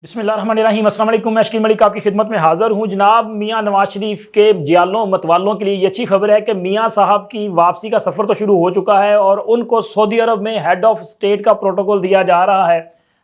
बिस्मिल्लाहिर्रहमानिर्रहीम। अस्सलाम वालेकुम। मैं शकील मलिक आपकी खिदमत में हाजिर हूँ। जनाब, मियाँ नवाज शरीफ के जियालों मतवालों के लिए ये अच्छी खबर है कि मियाँ साहब की वापसी का सफर तो शुरू हो चुका है और उनको सऊदी अरब में हेड ऑफ स्टेट का प्रोटोकॉल दिया जा रहा है।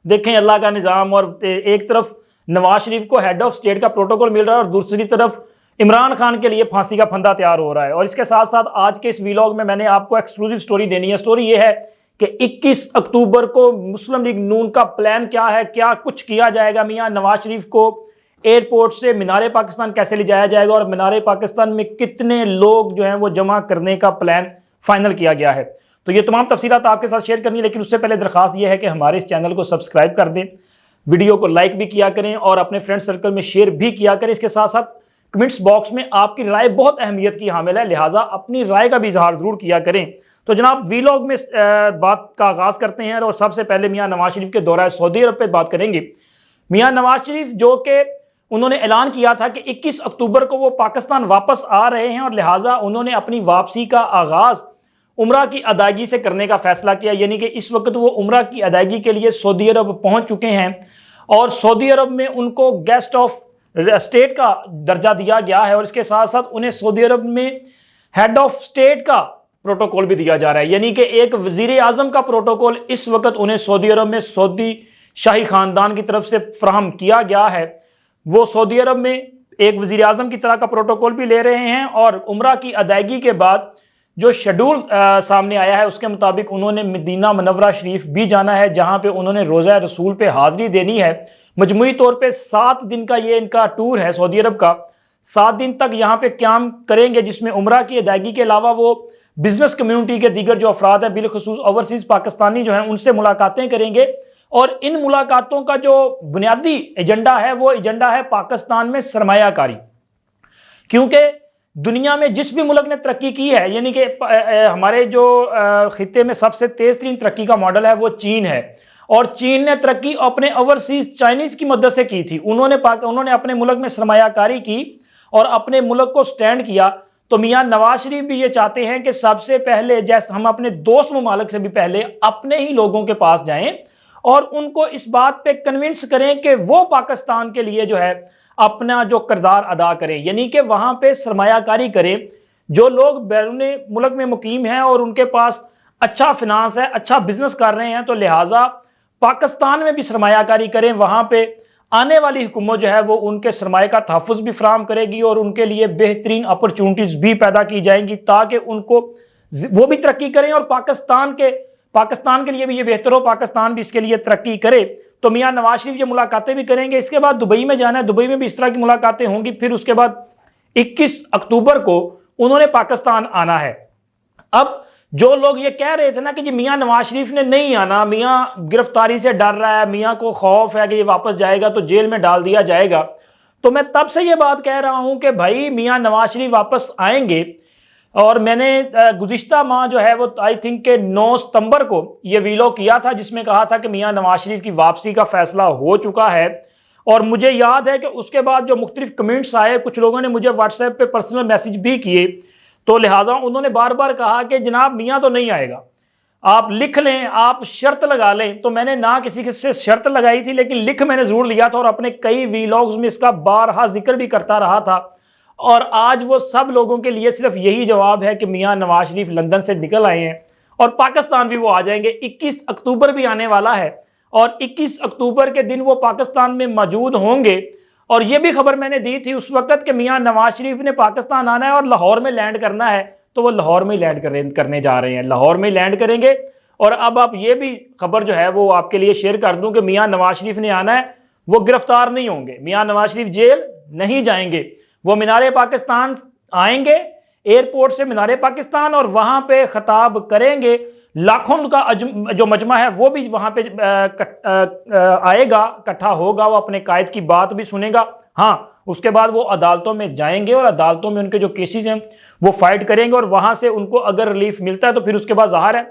देखें अल्लाह का निज़ाम, और एक तरफ नवाज शरीफ को हेड ऑफ स्टेट का प्रोटोकॉल मिल रहा है और दूसरी तरफ इमरान खान के लिए फांसी का फंदा तैयार हो रहा है। और इसके साथ साथ आज के इस वीलॉग में मैंने आपको एक्सक्लूसिव स्टोरी देनी है। स्टोरी ये है कि 21 अक्टूबर को मुस्लिम लीग नून का प्लान क्या है, क्या कुछ किया जाएगा, मियां नवाज शरीफ को एयरपोर्ट से मीनारे पाकिस्तान कैसे ले जाया जाएगा और मीनारे पाकिस्तान में कितने लोग जो हैं वो जमा करने का प्लान फाइनल किया गया है। तो ये तमाम तफसीलात आपके साथ शेयर करनी है, लेकिन उससे पहले दरखास्त यह है कि हमारे इस चैनल को सब्सक्राइब कर दें, वीडियो को लाइक भी किया करें और अपने फ्रेंड सर्कल में शेयर भी किया करें। इसके साथ साथ कमेंट्स बॉक्स में आपकी राय बहुत अहमियत की हामिल है, लिहाजा अपनी राय का भी इजहार जरूर किया करें। तो जनाब, वीलॉग में बात का आगाज करते हैं और सबसे पहले मियां नवाज शरीफ के दौरा सऊदी अरब पे बात करेंगे। मियां नवाज शरीफ जो कि उन्होंने ऐलान किया था कि 21 अक्टूबर को वो पाकिस्तान वापस आ रहे हैं और लिहाजा उन्होंने अपनी वापसी का आगाज उम्रा की अदायगी से करने का फैसला किया। यानी कि इस वक्त वो उम्रा की अदायगी के लिए सऊदी अरब पहुंच चुके हैं और सऊदी अरब में उनको गेस्ट ऑफ स्टेट का दर्जा दिया गया है और इसके साथ साथ उन्हें सऊदी अरब में हेड ऑफ स्टेट का प्रोटोकॉल भी दिया जा रहा है। यानी कि एक वजीर आजम का प्रोटोकॉल इस वक्त उन्हें सऊदी अरब में सऊदी शाही खानदान की तरफ से फराहम किया गया है। वो सऊदी अरब में एक वजीर आजम की तरह का प्रोटोकॉल भी ले रहे हैं और उम्रा की अदायगी के बाद जो शेड्यूल सामने आया है उसके मुताबिक उन्होंने मदीना मुनव्वरा शरीफ भी जाना है, जहां पे उन्होंने रोजा रसूल पे हाजिरी देनी है। मजमूई तौर पे 7 दिन का ये इनका टूर है सऊदी अरब का। 7 दिन तक यहां पे क्याम करेंगे, जिसमें उम्रा की अदायगी के अलावा वो बिजनेस कम्युनिटी के दीगर जो अफराद है, बिलखुसूस ओवरसीज पाकिस्तानी जो है, उनसे मुलाकातें करेंगे। और इन मुलाकातों का जो बुनियादी एजेंडा है वो एजेंडा है पाकिस्तान में सरमायाकारी। क्योंकि दुनिया में जिस भी मुल्क ने तरक्की की है, यानी कि हमारे जो खिते में सबसे तेज तरीन तरक्की का मॉडल है वो चीन है और चीन ने तरक्की अपने ओवरसीज चाइनीज की मदद से की थी। उन्होंने अपने मुल्क में सरमायाकारी की और अपने मुल्क को स्टैंड किया। तो मियां नवाज शरीफ भी ये चाहते हैं कि सबसे पहले जैसे हम अपने दोस्त मुमालिक से भी पहले अपने ही लोगों के पास जाएं और उनको इस बात पे कन्विंस करें कि वो पाकिस्तान के लिए जो है अपना जो किरदार अदा करें, यानी कि वहां पे सरमायाकारी करें। जो लोग बैरूनी मुल्क में मुकीम हैं और उनके पास अच्छा फिनांस है, अच्छा बिजनेस कर रहे हैं, तो लिहाजा पाकिस्तान में भी सरमायाकारी करें। वहां पे आने वाली हुकूमत जो है वो उनके सरमाए का तहफ़्फ़ुज़ भी फराहम करेगी और उनके लिए बेहतरीन अपॉर्चुनिटीज भी पैदा की जाएंगी ताकि उनको वो भी तरक्की करें और पाकिस्तान के लिए भी ये बेहतर हो, पाकिस्तान भी इसके लिए तरक्की करे। तो मियां नवाज शरीफ ये मुलाकातें भी करेंगे। इसके बाद दुबई में जाना है, दुबई में भी इस तरह की मुलाकातें होंगी। फिर उसके बाद 21 अक्टूबर को उन्होंने पाकिस्तान आना है। अब जो लोग ये कह रहे थे ना कि जी मियां नवाज शरीफ ने नहीं आना, मियां गिरफ्तारी से डर रहा है, मियां को खौफ है कि ये वापस जाएगा तो जेल में डाल दिया जाएगा, तो मैं तब से ये बात कह रहा हूं कि भाई मियां नवाज शरीफ वापस आएंगे। और मैंने गुज़िश्ता माह जो है वो आई थिंक के 9 सितंबर को ये वीलॉग किया था जिसमें कहा था कि मियां नवाज शरीफ की वापसी का फैसला हो चुका है। और मुझे याद है कि उसके बाद जो मुख्तलिफ कमेंट्स आए, कुछ लोगों ने मुझे व्हाट्सएप पे पर्सनल मैसेज भी किए, तो लिहाजा उन्होंने बार बार कहा कि जनाब मियां तो नहीं आएगा, आप लिख लें, आप शर्त लगा लें। तो मैंने ना किसी से शर्त लगाई थी, लेकिन लिख मैंने जरूर लिया था और अपने कई वीलॉग्स में इसका बारहा जिक्र भी करता रहा था। और आज वो सब लोगों के लिए सिर्फ यही जवाब है कि मियां नवाज शरीफ लंदन से निकल आए हैं और पाकिस्तान भी वो आ जाएंगे। 21 अक्टूबर भी आने वाला है और 21 अक्टूबर के दिन वो पाकिस्तान में मौजूद होंगे। और यह भी खबर मैंने दी थी उस वक्त कि मियां नवाज शरीफ ने पाकिस्तान आना है और लाहौर में लैंड करना है, तो वो लाहौर में लैंड करने जा रहे हैं, लाहौर में लैंड करेंगे। और अब आप ये भी खबर जो है वो आपके लिए शेयर कर दूं कि मियां नवाज शरीफ ने आना है, वो गिरफ्तार नहीं होंगे, मियां नवाज शरीफ जेल नहीं जाएंगे, वो मीनारे पाकिस्तान आएंगे, एयरपोर्ट से मीनारे पाकिस्तान, और वहां पे खिताब करेंगे। लाखों का जो मजमा है वो भी वहां पे आएगा, इकट्ठा होगा, वो अपने कायद की बात भी सुनेगा। हाँ, उसके बाद वो अदालतों में जाएंगे और अदालतों में उनके जो केसेस हैं वो फाइट करेंगे और वहां से उनको अगर रिलीफ मिलता है तो फिर उसके बाद ज़ाहिर है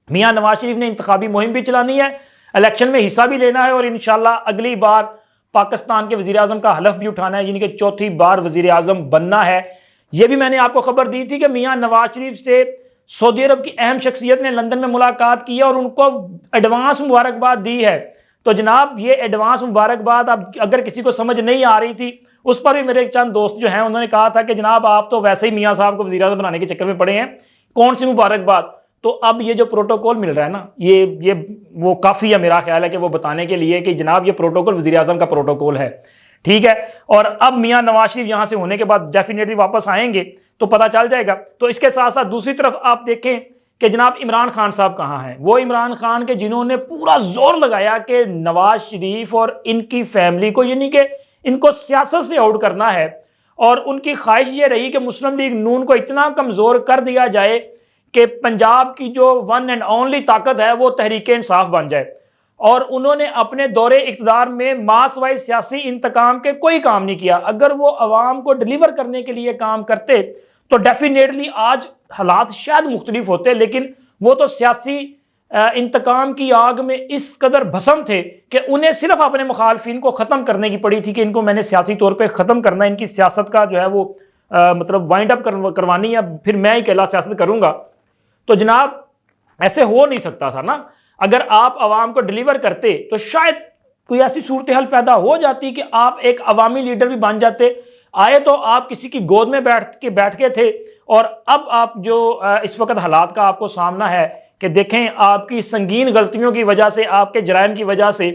मियां नवाज शरीफ ने इंतखाबी मुहिम भी चलानी है, इलेक्शन में हिस्सा भी लेना है और इंशाल्लाह अगली बार पाकिस्तान के वजीर आजम का हलफ भी उठाना है, यानी कि चौथी बार वजीर आजम बनना है। यह भी मैंने आपको खबर दी थी कि मियां नवाज शरीफ से सऊदी अरब की अहम शख्सियत ने लंदन में मुलाकात की है और उनको एडवांस मुबारकबाद दी है تو جناب یہ ایڈوانس مبارکباد. اب اگر کسی کو سمجھ نہیں آ رہی تھی اس پر بھی میرے چند دوست جو ہیں انہوں نے کہا تھا کہ جناب آپ تو ویسے ہی میاں صاحب کو وزیر اعظم بنانے کے چکر میں پڑے ہیں, کون سی مبارکباد. تو اب یہ جو پروٹوکول مل رہا ہے نا, یہ وہ کافی ہے میرا خیال ہے کہ وہ بتانے کے لیے کہ جناب یہ پروٹوکول وزیر اعظم کا پروٹوکول ہے, ٹھیک ہے. اور اب میاں نواز شریف یہاں سے ہونے کے بعد ڈیفینیٹلی واپس آئیں گے تو پتہ چل جائے گا. تو اس کے ساتھ ساتھ دوسری طرف آپ دیکھیں کہ جناب عمران خان صاحب کہاں ہیں. وہ عمران خان کے جنہوں نے پورا زور لگایا کہ نواز شریف اور ان کی فیملی کو, یعنی کہ ان کو سیاست سے آؤٹ کرنا ہے, اور ان کی خواہش یہ رہی کہ مسلم لیگ نون کو اتنا کمزور کر دیا جائے کہ پنجاب کی جو ون اینڈ اونلی طاقت ہے وہ تحریک انصاف بن جائے. اور انہوں نے اپنے دور اقتدار میں ماس وائز سیاسی انتقام کے کوئی کام نہیں کیا. اگر وہ عوام کو ڈیلیور کرنے کے لیے کام کرتے تو ڈیفینیٹلی آج حالات شاید مختلف ہوتے, لیکن وہ تو سیاسی انتقام کی آگ میں اس قدر بھسم تھے کہ انہیں صرف اپنے مخالفین کو ختم کرنے کی پڑی تھی کہ ان کو میں نے سیاسی طور پہ ختم کرنا ہے, ان کی سیاست کا جو ہے وہ مطلب وائنڈ اپ کروانی ہے, پھر میں ہی اکیلا سیاست کروں گا. تو جناب ایسے ہو نہیں سکتا تھا نا. اگر آپ عوام کو ڈیلیور کرتے تو شاید کوئی ایسی صورتحال پیدا ہو جاتی کہ آپ ایک عوامی لیڈر بھی بن جاتے. آئے تو آپ کسی کی گود میں بیٹھ کے تھے, اور اب آپ جو اس وقت حالات کا آپ کو سامنا ہے کہ دیکھیں آپ کی سنگین غلطیوں کی وجہ سے, آپ کے جرائم کی وجہ سے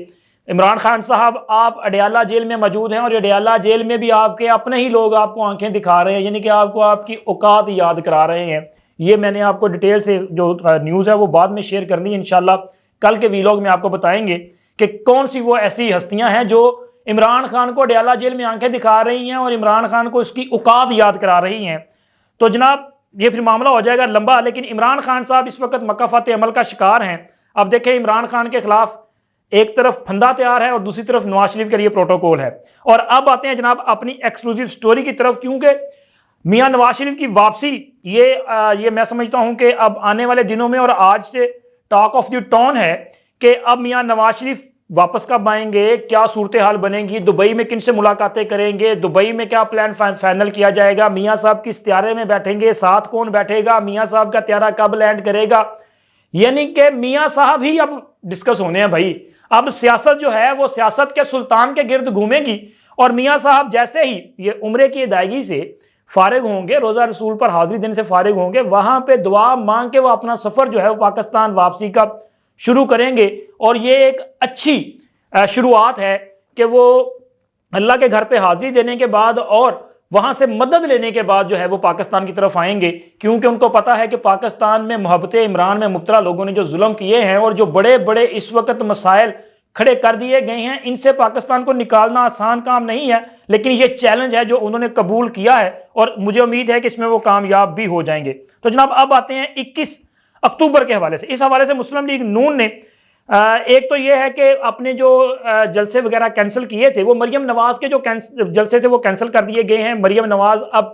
عمران خان صاحب آپ اڈیالہ جیل میں موجود ہیں, اور اڈیالہ جیل میں بھی آپ کے اپنے ہی لوگ آپ کو آنکھیں دکھا رہے ہیں, یعنی کہ آپ کو آپ کی اوقات یاد کرا رہے ہیں. یہ میں نے آپ کو ڈیٹیل سے جو نیوز ہے وہ بعد میں شیئر کرنی ہے انشاءاللہ. کل کے ویلاگ میں آپ کو بتائیں گے کہ کون سی وہ ایسی ہستیاں ہیں جو عمران خان کو اڈیالہ جیل میں آنکھیں دکھا رہی ہیں اور عمران خان کو اس کی اوقات یاد کرا رہی ہیں. تو جناب یہ پھر معاملہ ہو جائے گا لمبا, لیکن عمران خان صاحب اس وقت مکافات عمل کا شکار ہیں. اب دیکھیں عمران خان کے خلاف ایک طرف پھندا تیار ہے اور دوسری طرف نواز شریف کے لیے پروٹوکول ہے. اور اب آتے ہیں جناب اپنی ایکسکلوزیو سٹوری کی طرف, کیونکہ میاں نواز شریف کی واپسی یہ میں سمجھتا ہوں کہ اب آنے والے دنوں میں اور آج سے ٹاک آف دی ٹاؤن ہے کہ اب میاں نواز شریف واپس کب آئیں گے, کیا صورتحال بنے گی, دبئی میں کن سے ملاقاتیں کریں گے, دبئی میں کیا پلان فائنل کیا جائے گا, میاں صاحب کس طیارے میں بیٹھیں گے, ساتھ کون بیٹھے گا, میاں صاحب کا طیارہ کب لینڈ کرے گا. یعنی کہ میاں صاحب ہی اب ڈسکس ہونے ہیں بھائی. اب سیاست جو ہے وہ سیاست کے سلطان کے گرد گھومے گی, اور میاں صاحب جیسے ہی یہ عمرے کی ادائیگی سے فارغ ہوں گے, روزہ رسول پر حاضری دینے سے فارغ ہوں گے, وہاں پہ دعا مانگ کے وہ اپنا سفر جو ہے وہ پاکستان واپسی کا شروع کریں گے. اور یہ ایک اچھی شروعات ہے کہ وہ اللہ کے گھر پہ حاضری دینے کے بعد اور وہاں سے مدد لینے کے بعد جو ہے وہ پاکستان کی طرف آئیں گے, کیونکہ ان کو پتا ہے کہ پاکستان میں محبت عمران میں مبتلا لوگوں نے جو ظلم کیے ہیں اور جو بڑے بڑے اس وقت مسائل کھڑے کر دیے گئے ہیں, ان سے پاکستان کو نکالنا آسان کام نہیں ہے, لیکن یہ چیلنج ہے جو انہوں نے قبول کیا ہے, اور مجھے امید ہے کہ اس میں وہ کامیاب بھی ہو جائیں گے. تو جناب اب آتے ہیں 21 اکتوبر کے حوالے سے. اس حوالے سے مسلم لیگ نون نے ایک تو یہ ہے کہ اپنے جو جلسے وغیرہ کینسل کیے تھے وہ مریم نواز کے جو جلسے تھے وہ کینسل کر دیے گئے ہیں. مریم نواز اب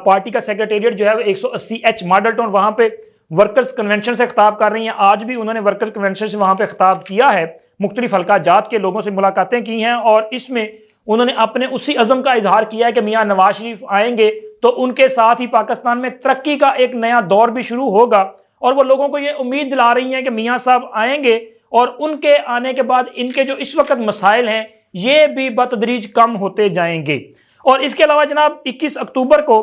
پارٹی کا سیکریٹریٹ جو ہے 180H ماڈل ٹاؤن وہاں پہ ورکرز کنونشن سے خطاب کر رہی ہیں. آج بھی انہوں نے ورکر کنونشن سے وہاں پہ خطاب کیا ہے, مختلف حلقہ جات کے لوگوں سے ملاقاتیں کی ہیں, اور اس میں انہوں نے اپنے اسی عزم کا اظہار کیا ہے کہ میاں نواز شریف آئیں گے تو ان کے ساتھ ہی پاکستان میں ترقی کا ایک نیا دور بھی شروع ہوگا. اور وہ لوگوں کو یہ امید دلا رہی ہیں کہ میاں صاحب آئیں گے اور ان کے آنے کے بعد ان کے جو اس وقت مسائل ہیں یہ بھی بتدریج کم ہوتے جائیں گے. اور اس کے علاوہ جناب 21 اکتوبر کو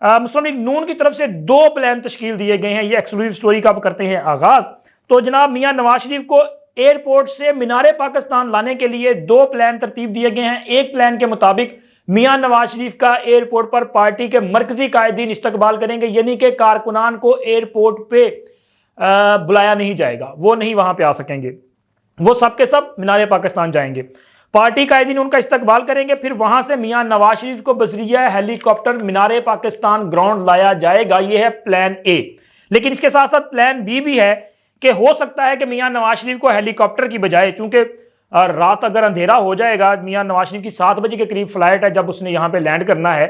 مسلم لیگ نون کی طرف سے 2 پلان تشکیل دیے گئے ہیں. یہ ایکسکلوسیو سٹوری کا کرتے ہیں آغاز. تو جناب میاں نواز شریف کو ایئرپورٹ سے مینار پاکستان لانے کے لیے 2 پلان ترتیب دیے گئے ہیں. ایک پلان کے مطابق میاں نواز شریف کا ایئرپورٹ پر پارٹی کے مرکزی قائدین استقبال کریں گے, یعنی کہ کارکنان کو ایئرپورٹ پہ بلایا نہیں جائے گا, وہ نہیں وہاں پہ آ سکیں گے, وہ سب کے سب مینار پاکستان جائیں گے. پارٹی قائدین ان کا استقبال کریں گے, پھر وہاں سے میاں نواز شریف کو بذریعہ ہیلی کاپٹر مینار پاکستان گراؤنڈ لایا جائے گا. یہ ہے پلان اے. لیکن اس کے ساتھ ساتھ پلان بی بھی ہے کہ ہو سکتا ہے کہ میاں نواز شریف کو ہیلی کاپٹر کی بجائے, چونکہ رات اگر اندھیرا ہو جائے گا, میاں نواز شریف کی 7 بجے کے قریب فلائٹ ہے جب اس نے یہاں پہ لینڈ کرنا ہے,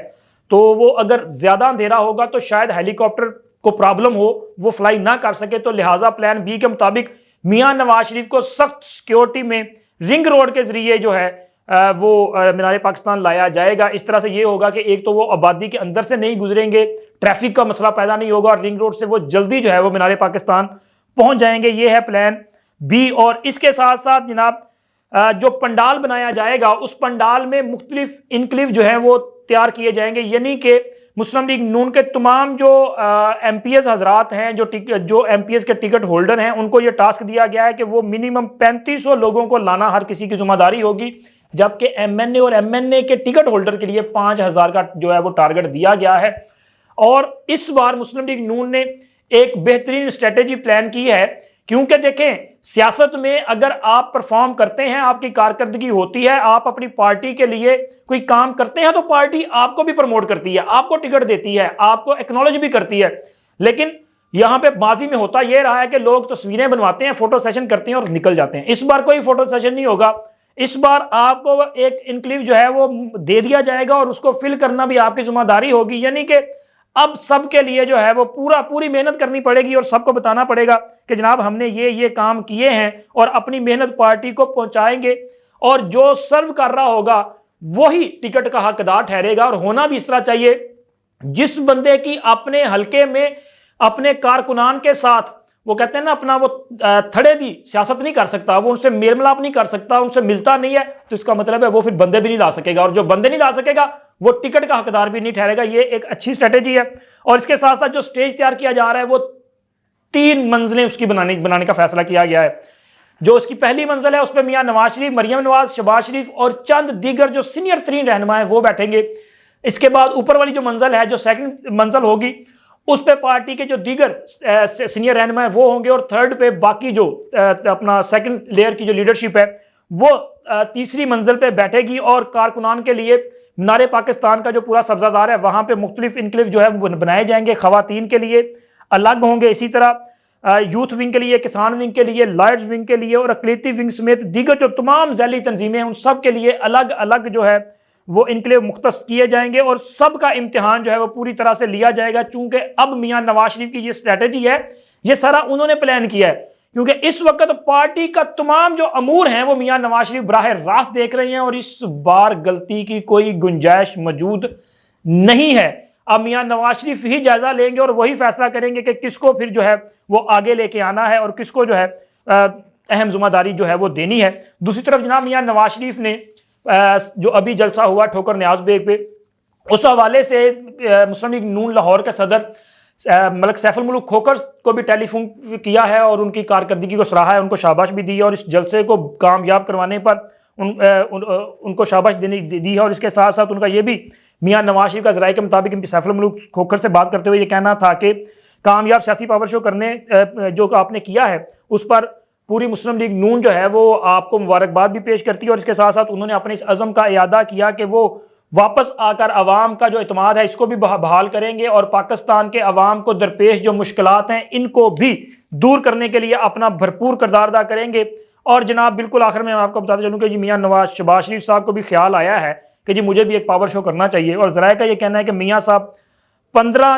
تو وہ اگر زیادہ اندھیرا ہوگا تو شاید ہیلی کاپٹر کو پرابلم ہو, وہ فلائی نہ کر سکے. تو لہٰذا پلان بی کے مطابق میاں نواز شریف کو سخت سیکیورٹی میں رنگ روڈ کے ذریعے جو ہے وہ مینار پاکستان لایا جائے گا. اس طرح سے یہ ہوگا کہ ایک تو وہ آبادی کے اندر سے نہیں گزریں گے, ٹریفک کا مسئلہ پیدا نہیں ہوگا, اور رنگ روڈ سے وہ جلدی جو ہے وہ مینار پاکستان پہنچ جائیں گے. یہ ہے پلان بی. اور اس کے ساتھ ساتھ جناب جو पंडाल बनाया जाएगा उस पंडाल में मुख्तलिफ इनक्लेव जो है वो तैयार किए जाएंगे, यानी कि मुस्लिम लीग नून के तमाम जो एमपीएस हजरात हैं, जो एमपीएस के टिकट होल्डर हैं, उनको ये टास्क दिया गया है कि वो मिनिमम 3500 लोगों को लाना हर किसी की जिम्मेदारी होगी, जबकि एमएनए और एमएनए के टिकट होल्डर के लिए 5000 का जो है वो टारगेट दिया गया है। और इस बार मुस्लिम लीग नून ने एक बेहतरीन स्ट्रेटेजी प्लान की है, क्योंकि देखें सियासत में अगर आप परफॉर्म करते हैं, आपकी कारकर्दगी होती है, आप अपनी पार्टी के लिए कोई काम करते हैं, तो पार्टी आपको भी प्रमोट करती है, आपको टिकट देती है, आपको एक्नॉलेज भी करती है। लेकिन यहां पे माजी में होता यह रहा है कि लोग तस्वीरें बनवाते हैं, फोटो सेशन करते हैं और निकल जाते हैं। इस बार कोई फोटो सेशन नहीं होगा, इस बार आपको एक इनक्लेव जो है वो दे दिया जाएगा और उसको फिल करना भी आपकी जिम्मेदारी होगी, यानी कि अब सबके लिए जो है वो पूरी मेहनत करनी पड़ेगी और सबको बताना पड़ेगा कि जनाब हमने ये काम किए हैं और अपनी मेहनत पार्टी को पहुंचाएंगे, और जो सर्व कर रहा होगा वही टिकट का हकदार ठहरेगा। और होना भी इस तरह चाहिए, जिस बंदे की अपने हलके में अपने कारकुनान के साथ वो कहते हैं ना अपना वो थड़े दी सियासत नहीं कर सकता, वो उनसे मेल मिलाप नहीं कर सकता, उनसे मिलता नहीं है, तो इसका मतलब है वो फिर बंदे भी नहीं ला सकेगा, और जो बंदे नहीं ला सकेगा वो टिकट का हकदार भी नहीं ठहरेगा। ये एक अच्छी स्ट्रेटेजी है। और इसके साथ साथ जो स्टेज तैयार किया जा रहा है वो 3 मंजिलें उसकी बनाने का फैसला किया गया है। जो उसकी पहली मंजिल है उस पर मियां नवाज शरीफ, मरियम नवाज, शहबाज शरीफ और चंद दीगर जो सीनियर तरीन रहनुमा है वो बैठेंगे। इसके बाद ऊपर वाली जो मंजिल है, जो सेकंड मंजिल होगी, उस पे पार्टी के जो दीगर सीनियर रहनुमा है वो होंगे, और थर्ड पे बाकी जो अपना सेकंड लेयर की जो लीडरशिप है वो तीसरी मंजिल पे बैठेगी। और कारकुनान के लिए मीनार पाकिस्तान का जो पूरा सब्जादार है वहां पे मुख्तलिफ इनक्लेव जो है वो बनाए जाएंगे, खवातीन के लिए अलग होंगे, इसी तरह यूथ विंग के लिए, किसान विंग के लिए, लॉयर्स विंग के लिए और अकलीती विंग समेत दीगर जो तमाम झैली तंजीमें हैं उन सब के लिए अलग अलग जो है वो इनक्लेव मुख्तस किए जाएंगे, और सबका इम्तिहान जो है वो पूरी तरह से लिया जाएगा। चूंकि अब मियां नवाज शरीफ की ये स्ट्रेटेजी है, ये सारा उन्होंने प्लान किया है, क्योंकि इस वक्त पार्टी का तमाम जो अमूर हैं वो मियां नवाज शरीफ बराह रास्त देख रहे हैं, और इस बार गलती की कोई गुंजाइश मौजूद नहीं है। अब मियां नवाज शरीफ ही जायजा लेंगे और वही फैसला करेंगे कि किसको फिर जो है वो आगे लेके आना है और किसको जो है अहम जिम्मेदारी जो है वो देनी है। दूसरी तरफ जनाब मियां नवाज शरीफ ने जो अभी जलसा हुआ ठोकर न्याज बेग पे, उस हवाले से मुस्लिम लीग नून लाहौर के सदर मलिक सैफुल मुल्क खोखर को भी टेलीफोन किया है और उनकी कारकर्दगी को सराहा है, उनको शाबाश भी दी है, और इस जलसे को कामयाब करवाने पर उनको शाबाश दी है। और इसके साथ साथ उनका ये भी मियां नवाज शरीफ का जराये के मुताबिक सैफुल मुल्क खोखर से बात करते हुए ये कहना था कि कामयाब सियासी पावर शो करने जो आपने किया है उस पर पूरी मुस्लिम लीग नून जो है वो आपको मुबारकबाद भी पेश करती है। और इसके साथ साथ उन्होंने अपने इस अज़म का इयादा किया कि वो वापस आकर अवाम का जो इत्मीनान है इसको भी बहाल करेंगे, और पाकिस्तान के अवाम को दरपेश जो मुश्किलात हैं इनको भी दूर करने के लिए अपना भरपूर किरदार अदा करेंगे। और जनाब बिल्कुल आखिर में आपको बताते चलूं कि जी मियां नवाज शहबाज शरीफ साहब को भी ख्याल आया है कि जी मुझे भी एक पावर शो करना चाहिए, और जराये का ये कहना है कि मियां साहब 15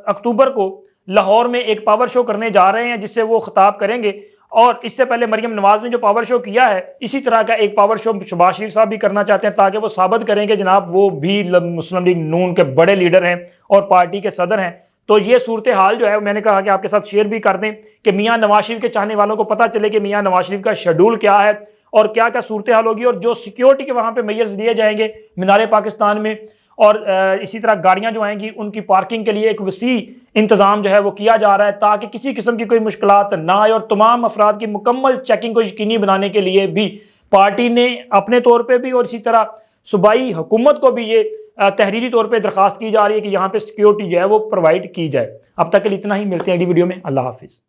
अक्टूबर को लाहौर में एक पावर शो करने जा रहे हैं जिससे वो खिताब करेंगे, और इससे पहले मरियम नवाज ने जो पावर शो किया है इसी तरह का एक पावर शो शहबाज शरीफ साहब भी करना चाहते हैं, ताकि वो साबित करें कि जनाब वो भी मुस्लिम लीग नून के बड़े लीडर हैं और पार्टी के सदर हैं। तो ये सूरत हाल जो है मैंने कहा कि आपके साथ शेयर भी कर दें कि मियां नवाज शरीफ के चाहने वालों को पता चले कि मियां नवाज शरीफ का शेड्यूल क्या है और क्या क्या सूरत हाल होगी, और जो सिक्योरिटी के वहां पे मेयर्स दिए जाएंगे मीनार पाकिस्तान में, और इसी तरह गाड़ियां जो आएंगी उनकी पार्किंग के लिए एक वसी इंतजाम जो है वो किया जा रहा है, ताकि किसी किस्म की कोई मुश्किलात ना आए, और तमाम अफराद की मुकम्मल चेकिंग को यकीनी बनाने के लिए भी पार्टी ने अपने तौर पर भी और इसी तरह सूबाई हुकूमत को भी ये तहरीरी तौर पर दरखास्त की जा रही है कि यहाँ पे सिक्योरिटी जो है वो प्रोवाइड की जाए। अब तक के लिए इतना ही, मिलते हैं अगली वीडियो में। अल्लाह हाफिज।